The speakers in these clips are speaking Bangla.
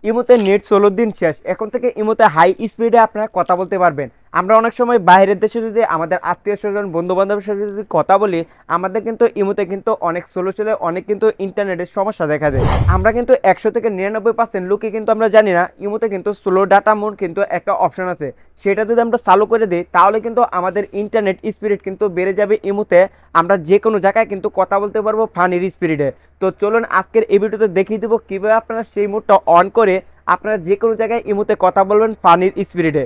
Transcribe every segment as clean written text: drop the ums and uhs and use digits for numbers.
ইমোতে নেট 16 দিন শেষ। এখন থেকে ইমোতে হাই স্পিডে আপনারা কথা বলতে পারবেন। আমরা অনেক সময় বাইরের দেশে যদি আমাদের আত্মীয়-স্বজন, বন্ধু-বান্ধবের সাথে যদি কথা বলি, আমাদের কিন্তু ইমোতে কিন্তু অনেক স্লো চলে, অনেক কিন্তু ইন্টারনেটের সমস্যা দেখা যায়। আমরা কিন্তু 100 থেকে 99% লোকই কিন্তু আমরা জানি না ইমোতে কিন্তু স্লো ডাটা মোড কিন্তু একটা অপশন আছে। সেটা যদি আমরা চালু করে দিই তাহলে কিন্তু আমাদের ইন্টারনেট স্পিড কিন্তু বেড়ে যাবে ইমোতে। আমরা যে কোনো জায়গায় কিন্তু কথা বলতে পারবো ফানির স্পিডে। তো চলুন আজকের এই ভিডিওতে দেখিয়ে দেবো কীভাবে আপনারা সেই মোডটা অন করে আপনারা যে কোনো জায়গায় ইমোতে কথা বলবেন ফানির স্পিরিটে।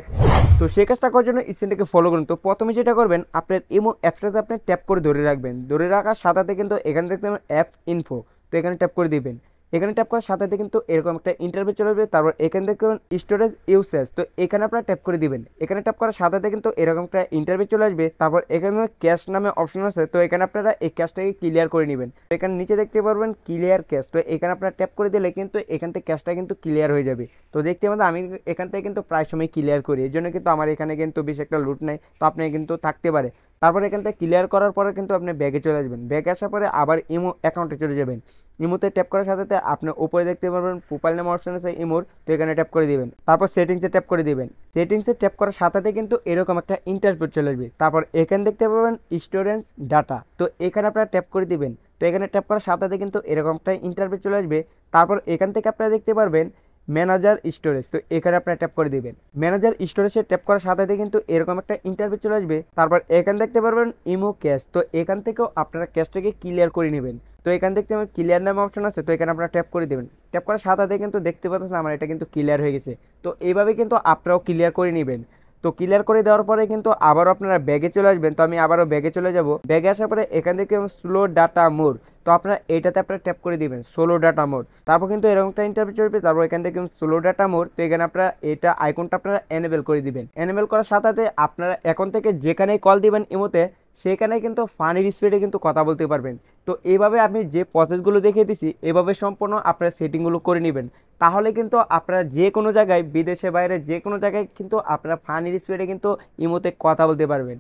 তো সেই কাজটা করার জন্য স্ক্রিনটাকে ফলো করুন। তো প্রথমে যেটা করবেন, আপনার ইমো অ্যাপসটাতে আপনি ট্যাপ করে ধরে রাখবেন। ধরে রাখার সাথে কিন্তু এখানে দেখতে পাবেন অ্যাপ ইনফো, তো এখানে ট্যাপ করে দিবেন। এখানে ট্যাপ করার সাথে কিন্তু এরকম একটা ইন্টারভিউ চলে আসবে। তারপর এখানে দেখতে পাবেন স্টোরেজ ইউসেজ, তো এখানে আপনারা ট্যাপ করে দিবেন। এখানে ট্যাপ করার সাথে কিন্তু এরকম একটা ইন্টারভিউ চলে আসবে। তারপর এখানে ক্যাশ নামে অপশন আছে, তো এখানে আপনারা এই ক্যাশটাকে ক্লিয়ার করে নেবেন। এখানে নিচে দেখতে পারবেন ক্লিয়ার ক্যাশ, তো এখানে আপনারা ট্যাপ করে দিলে কিন্তু এখান থেকে ক্যাশটা কিন্তু ক্লিয়ার হয়ে যাবে। তো দেখতে পাবেন আমি এখান থেকে কিন্তু প্রায় সময় ক্লিয়ার করি, এই জন্য কিন্তু আমার এখানে কিন্তু বেশি একটা লুট নেই, তো আপনি কিন্তু থাকতে পারে। তারপর এখান থেকে ক্লিয়ার করার পরে কিন্তু আপনি ব্যাগে চলে আসবেন। ব্যাগে আসার পরে আবার ইমো অ্যাকাউন্টে চলে যাবেন। ইমোতে ট্যাপ করার সাথে আপনি উপরে দেখতে পারবেন প্রোফাইল নাম অপশন আছে ইমোর, তো এখানে ট্যাপ করে দিবেন। তারপর সেটিংসে ট্যাপ করে দিবেন। সেটিংসে ট্যাপ করার সাথে কিন্তু এরকম একটা ইন্টারভিউ চলে আসবে। তারপর এখানে দেখতে পাবেন স্টোরেজ ডাটা, তো এখানে আপনারা ট্যাপ করে দিবেন। তো এখানে ট্যাপ করার সাথে কিন্তু এরকম একটা ইন্টারভিউ চলে আসবে। তারপর এখান থেকে আপনারা দেখতে পারবেন ম্যানেজার স্টোরেজ, তো এখানে আপনারা ট্যাপ করে দিবেন। ম্যানেজার স্টোরেজে ট্যাপ করার সাথে কিন্তু এরকম একটা ইন্টারভিউ চলে আসবে। তারপর এখানে দেখতে পারবেন ইমো ক্যাশ, তো এখান থেকেও আপনারা ক্যাশটাকে ক্লিয়ার করে নেবেন। তো এখান থেকে আমার ক্লিয়ার নামে অপশন আছে, তো এখানে আপনারা ট্যাপ করে দেবেন। ট্যাপ করার সাথে কিন্তু দেখতে পাচ্ছেন আমার এটা কিন্তু ক্লিয়ার হয়ে গেছে। তো এইভাবে কিন্তু আপনারাও ক্লিয়ার করে নেবেন। তো ক্লিয়ার করে দেওয়ার পরে কিন্তু আবারও আপনারা ব্যাগে চলে আসবেন। তো আমি আবারও ব্যাগে চলে যাব। ব্যাগে আসার পরে এখান থেকে স্লো ডাটা মোড, তো আপনারা এইটাতে আপনারা ট্যাপ করে দিবেন স্লো ডাটা মোড। তারপর কিন্তু এরকম একটা ইন্টারভিউ চলবে। তারপর এখান থেকে স্লো ডাটা মোড, তো এখানে আপনারা এটা আইকনটা আপনারা এনেবল করে দিবেন। এনেবল করার সাথে আপনারা এখন থেকে যেখানেই কল দিবেন ইমোতে সেখানে কিন্তু ফানির স্পিডে কিন্তু কথা বলতে পারবেন। তো এইভাবে আমি যে প্রসেসগুলো দেখিয়ে দিছি এভাবে সম্পূর্ণ আপনারা সেটিংগুলো করে নেবেন। তাহলে কিন্তু আপনারা যে কোনো জায়গায় বিদেশে বাইরে যে কোনো জায়গায় কিন্তু আপনারা ফানির স্পিডে কিন্তু ইমোতে কথা বলতে পারবেন।